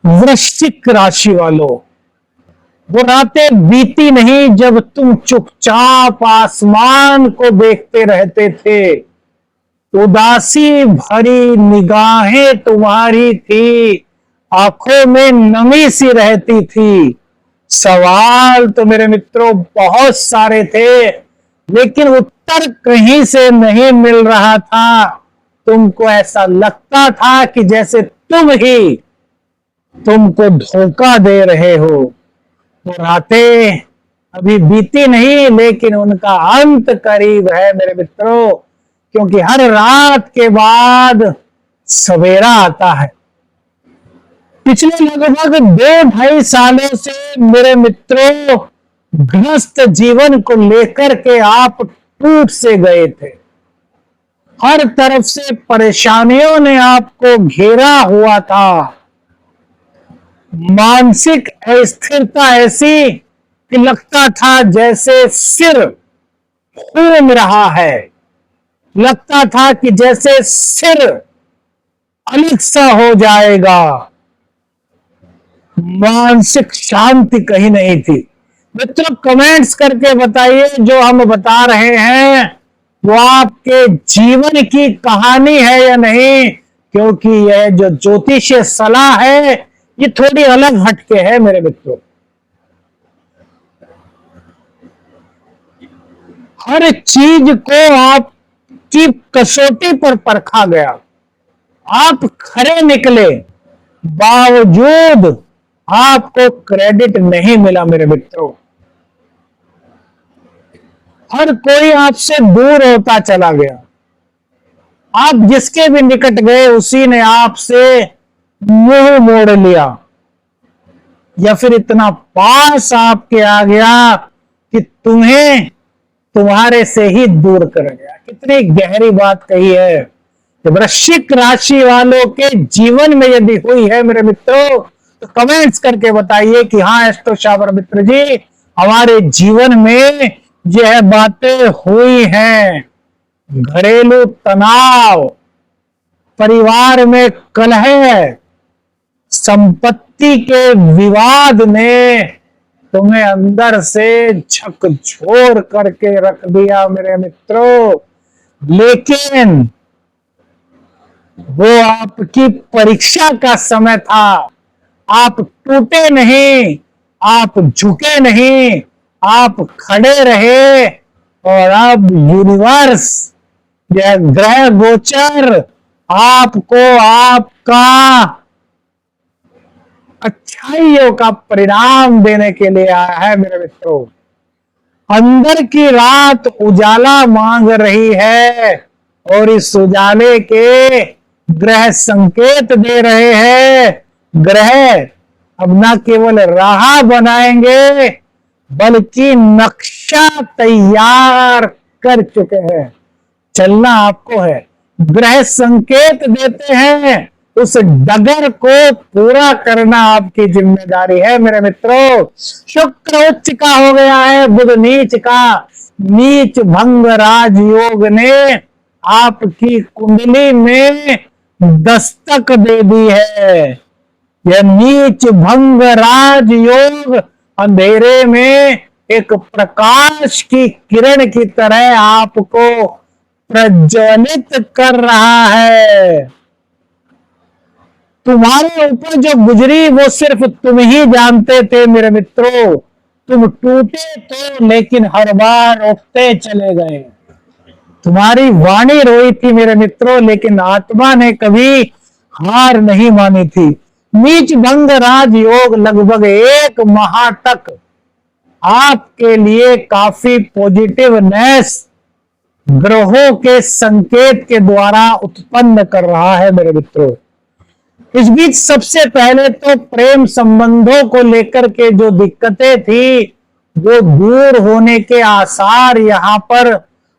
वृश्चिक राशि वालों, वो रातें बीती नहीं जब तुम चुपचाप आसमान को देखते रहते थे। उदासी भरी निगाहें तुम्हारी थी, आंखों में नमी सी रहती थी। सवाल तो मेरे मित्रों बहुत सारे थे, लेकिन उत्तर कहीं से नहीं मिल रहा था। तुमको ऐसा लगता था कि जैसे तुम ही तुमको धोखा दे रहे हो। वो रातें अभी बीती नहीं, लेकिन उनका अंत करीब है मेरे मित्रों, क्योंकि हर रात के बाद सवेरा आता है। पिछले लगभग 2-2.5 सालों से मेरे मित्रों ग्रस्त जीवन को लेकर के आप टूट से गए थे। हर तरफ से परेशानियों ने आपको घेरा हुआ था। मानसिक अस्थिरता ऐसी कि लगता था जैसे सिर घूम रहा है, लगता था कि जैसे सिर अलग सा हो जाएगा। मानसिक शांति कहीं नहीं थी। मित्रों कमेंट्स करके बताइए जो हम बता रहे हैं वो आपके जीवन की कहानी है या नहीं, क्योंकि यह जो ज्योतिषीय सलाह है ये थोड़ी अलग हटके है मेरे मित्रों। हर चीज को आपकी कसौटी पर परखा गया, आप खरे निकले, बावजूद आपको क्रेडिट नहीं मिला मेरे मित्रों। हर कोई आपसे दूर होता चला गया। आप जिसके भी निकट गए उसी ने आपसे मुंह मोड़ लिया, या फिर इतना पास आपके आ गया कि तुम्हें तुम्हारे से ही दूर कर गया। कितनी गहरी बात कही है। वृश्चिक राशि वालों के जीवन में यदि हुई है मेरे मित्रों तो कमेंट्स करके बताइए कि हाँ एस्ट्रो शाबर मित्र जी, हमारे जीवन में यह बातें हुई हैं। घरेलू तनाव, परिवार में कलह, संपत्ति के विवाद ने तुम्हें अंदर से झकझोर करके रख दिया मेरे मित्रों। लेकिन वो आपकी परीक्षा का समय था। आप टूटे नहीं, आप झुके नहीं, आप खड़े रहे। और अब यूनिवर्स या ग्रह गोचर आपको आपका अच्छाइयों का परिणाम देने के लिए आया है मेरे मित्रों। अंदर की रात उजाला मांग रही है और इस उजाले के ग्रह संकेत दे रहे हैं। ग्रह अब न केवल राह बनाएंगे बल्कि नक्शा तैयार कर चुके हैं। चलना आपको है, ग्रह संकेत देते हैं, उस डगर को पूरा करना आपकी जिम्मेदारी है मेरे मित्रों। शुक्र उच्च का हो गया है, बुध नीच का। नीच भंग राजयोग ने आपकी कुंडली में दस्तक दे दी है। यह नीच भंग राजयोग अंधेरे में एक प्रकाश की किरण की तरह आपको प्रज्वलित कर रहा है। तुम्हारे ऊपर जो गुजरी वो सिर्फ तुम ही जानते थे मेरे मित्रों। तुम टूटे तो, लेकिन हर बार उठते चले गए। तुम्हारी वाणी रोई थी मेरे मित्रों, लेकिन आत्मा ने कभी हार नहीं मानी थी। नीच भंग राजयोग लगभग 1 माह तक आपके लिए काफी पॉजिटिवनेस ग्रहों के संकेत के द्वारा उत्पन्न कर रहा है मेरे मित्रों। इस बीच सबसे पहले तो प्रेम संबंधों को लेकर के जो दिक्कतें थी वो दूर होने के आसार यहां पर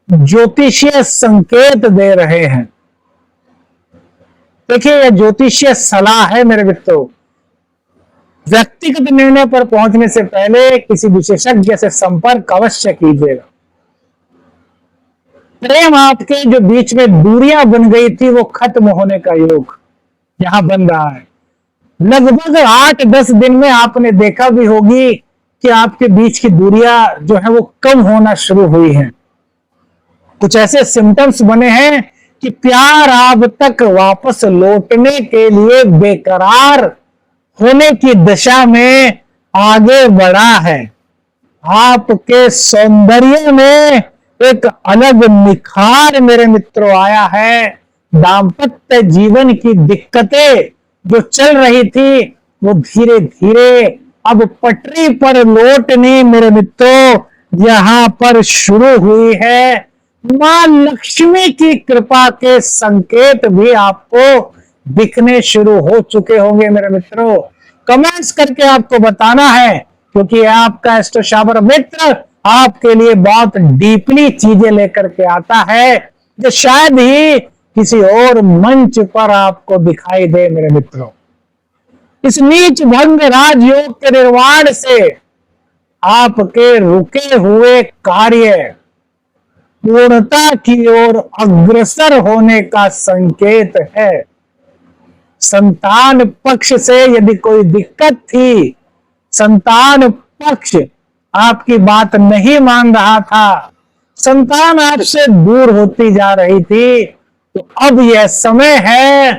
ज्योतिषीय संकेत दे रहे हैं। देखिए यह ज्योतिषीय सलाह है मेरे मित्रों। व्यक्तिगत निर्णय पर पहुंचने से पहले किसी विशेषज्ञ से संपर्क अवश्य कीजिएगा। प्रेम आपके जो बीच में दूरियां बन गई थी वो खत्म होने का योग यहां बन रहा है। लगभग 8-10 दिन में आपने देखा भी होगी कि आपके बीच की दूरियां जो है वो कम होना शुरू हुई हैं। कुछ ऐसे सिम्टम्स बने हैं कि प्यार अब तक वापस लौटने के लिए बेकरार होने की दिशा में आगे बढ़ा है। आपके सौंदर्य में एक अलग निखार मेरे मित्रों आया है। दाम्पत्य जीवन की दिक्कतें जो चल रही थी वो धीरे धीरे अब पटरी पर लौटनी मेरे मित्रों यहां पर शुरू हुई है। मां लक्ष्मी की कृपा के संकेत भी आपको दिखने शुरू हो चुके होंगे मेरे मित्रों। कमेंट्स करके आपको बताना है, क्योंकि आपका एस्ट्रोशाबर मित्र आपके लिए बहुत डीपली चीजें लेकर के आता है जो शायद ही किसी और मंच पर आपको दिखाई दे मेरे मित्रों। इस नीच भंग राजयोग के निर्माण से आपके रुके हुए कार्य पूर्णता की ओर अग्रसर होने का संकेत है। संतान पक्ष से यदि कोई दिक्कत थी, संतान पक्ष आपकी बात नहीं मान रहा था, संतान आपसे दूर होती जा रही थी, तो अब यह समय है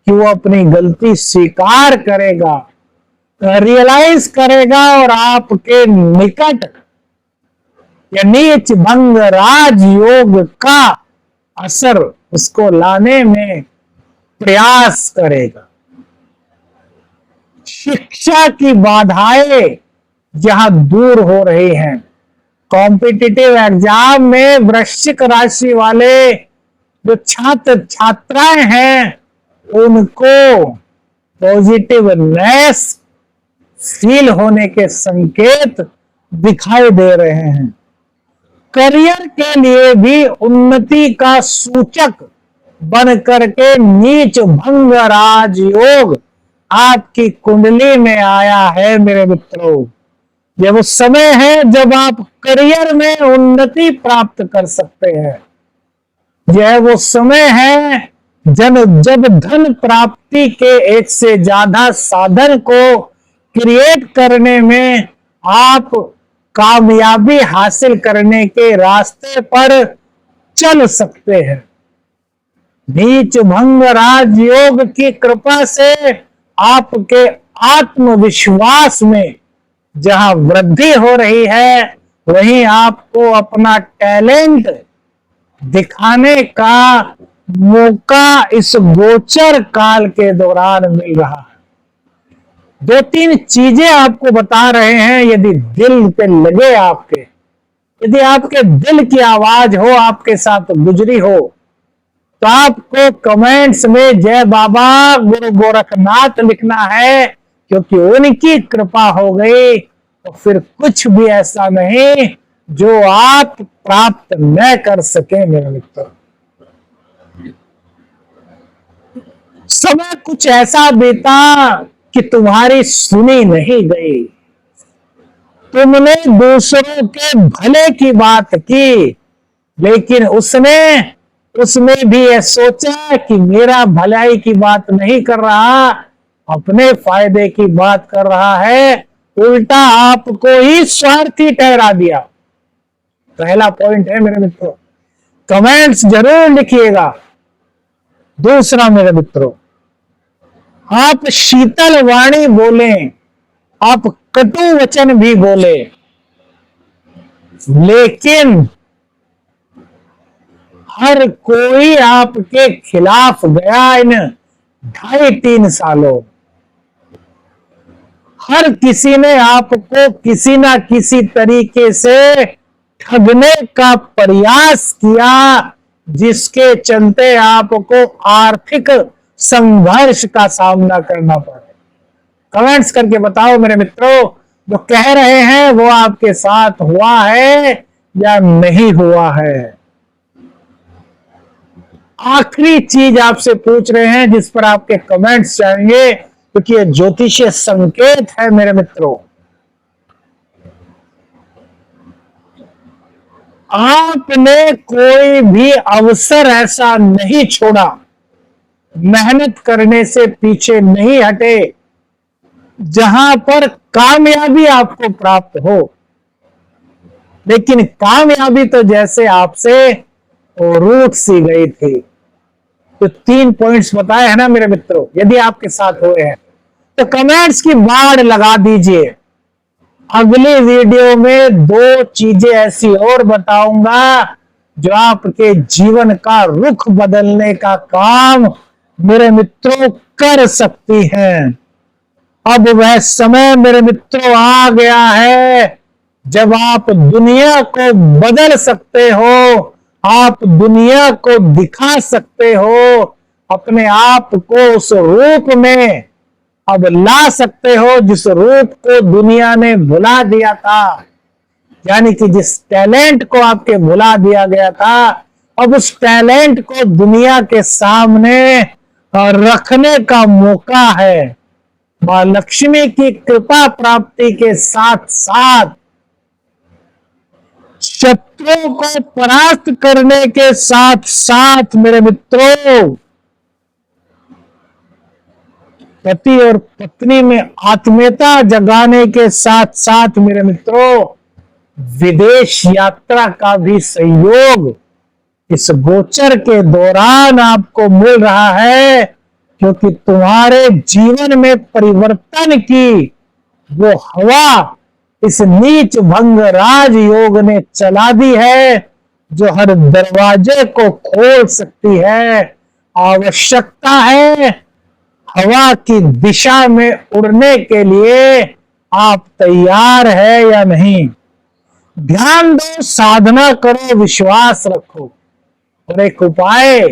कि वो अपनी गलती स्वीकार करेगा, रियलाइज करेगा और आपके निकट या नीच भंग राजयोग का असर उसको लाने में प्रयास करेगा। शिक्षा की बाधाएं जहां दूर हो रही हैं, कॉम्पिटिटिव एग्जाम में वृश्चिक राशि वाले जो छात्र छात्राएं हैं उनको पॉजिटिवनेस फील होने के संकेत दिखाई दे रहे हैं। करियर के लिए भी उन्नति का सूचक बन करके नीच भंग राजयोग आपकी कुंडली में आया है मेरे मित्रों। यह वो समय है जब आप करियर में उन्नति प्राप्त कर सकते हैं। यह वो समय है जब धन प्राप्ति के एक से ज्यादा साधन को क्रिएट करने में आप कामयाबी हासिल करने के रास्ते पर चल सकते हैं। नीच भंग राजयोग की कृपा से आपके आत्मविश्वास में जहां वृद्धि हो रही है, वहीं आपको अपना टैलेंट दिखाने का मौका इस गोचर काल के दौरान मिल रहा है। 2-3 चीजें आपको बता रहे हैं, यदि दिल पे लगे आपके, यदि आपके दिल की आवाज हो, आपके साथ गुजरी हो, तो आपको कमेंट्स में जय बाबा गुरु गोरखनाथ लिखना है, क्योंकि उनकी कृपा हो गई तो फिर कुछ भी ऐसा नहीं जो आप प्राप्त न कर सके मेरे मित्र। समय कुछ ऐसा बीता कि तुम्हारी सुनी नहीं गई। तुमने दूसरों के भले की बात की, लेकिन उसमें भी यह सोचा कि मेरा भलाई की बात नहीं कर रहा, अपने फायदे की बात कर रहा है, उल्टा आपको ही स्वार्थी ठहरा दिया। पहला पॉइंट है मेरे मित्रों, कमेंट्स जरूर लिखिएगा। दूसरा मेरे मित्रों, आप शीतल वाणी बोले, आप कटु वचन भी बोले, लेकिन हर कोई आपके खिलाफ गया इन 2.5-3 सालों। हर किसी ने आपको किसी ना किसी तरीके से ठगने का प्रयास किया, जिसके चलते आपको आर्थिक संघर्ष का सामना करना पड़ा। कमेंट्स करके बताओ मेरे मित्रों, जो कह रहे हैं वो आपके साथ हुआ है या नहीं हुआ है। आखिरी चीज आपसे पूछ रहे हैं जिस पर आपके कमेंट्स चाहेंगे, क्योंकि ये ज्योतिषीय संकेत है मेरे मित्रों। आपने कोई भी अवसर ऐसा नहीं छोड़ा, मेहनत करने से पीछे नहीं हटे, जहां पर कामयाबी आपको प्राप्त हो, लेकिन कामयाबी तो जैसे आपसे रूठ सी गई थी। तो 3 पॉइंट्स बताए हैं ना मेरे मित्रों, यदि आपके साथ हुए हैं तो कमेंट्स की बाढ़ लगा दीजिए। अगली वीडियो में 2 चीजें ऐसी और बताऊंगा जो आपके जीवन का रुख बदलने का काम मेरे मित्रों कर सकती हैं। अब वह समय मेरे मित्रों आ गया है जब आप दुनिया को बदल सकते हो, आप दुनिया को दिखा सकते हो, अपने आप को उस रूप में अब ला सकते हो जिस रूप को दुनिया ने भुला दिया था। यानी कि जिस टैलेंट को आपके भुला दिया गया था, अब उस टैलेंट को दुनिया के सामने रखने का मौका है। मां लक्ष्मी की कृपा प्राप्ति के साथ साथ, शत्रुओं को परास्त करने के साथ साथ मेरे मित्रों, पति और पत्नी में आत्मीयता जगाने के साथ साथ मेरे मित्रों, विदेश यात्रा का भी सहयोग इस गोचर के दौरान आपको मिल रहा है, क्योंकि तुम्हारे जीवन में परिवर्तन की वो हवा इस नीच भंग राज योग ने चला दी है, जो हर दरवाजे को खोल सकती है। आवश्यकता है हवा की दिशा में उड़ने के लिए। आप तैयार है या नहीं? ध्यान दो, साधना करो, विश्वास रखो, और एक उपाय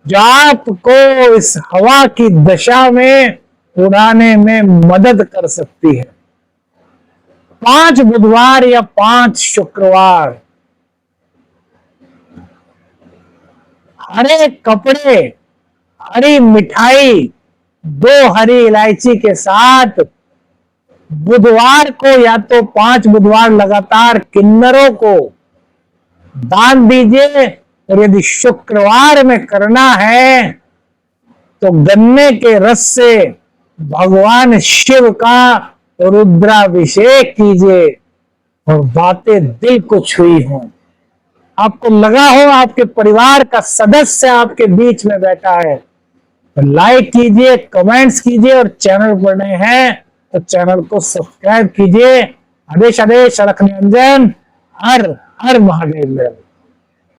जो आपको इस हवा की दिशा में उड़ाने में मदद कर सकती है। 5 बुधवार या 5 शुक्रवार हरे कपड़े, हरी मिठाई, 2 हरी इलायची के साथ बुधवार को या तो 5 बुधवार लगातार किन्नरों को दान दीजिए, और यदि शुक्रवार में करना है तो गन्ने के रस से भगवान शिव का रुद्राभिषेक कीजिए और बातें दिल को छुई हों। आपको लगा हो आपके परिवार का सदस्य आपके बीच में बैठा है, तो लाइक कीजिए, कमेंट्स कीजिए, और चैनल पर नए हैं तो चैनल को सब्सक्राइब कीजिए। आदेश आदेश अलख निरंजन, हर हर महादेव।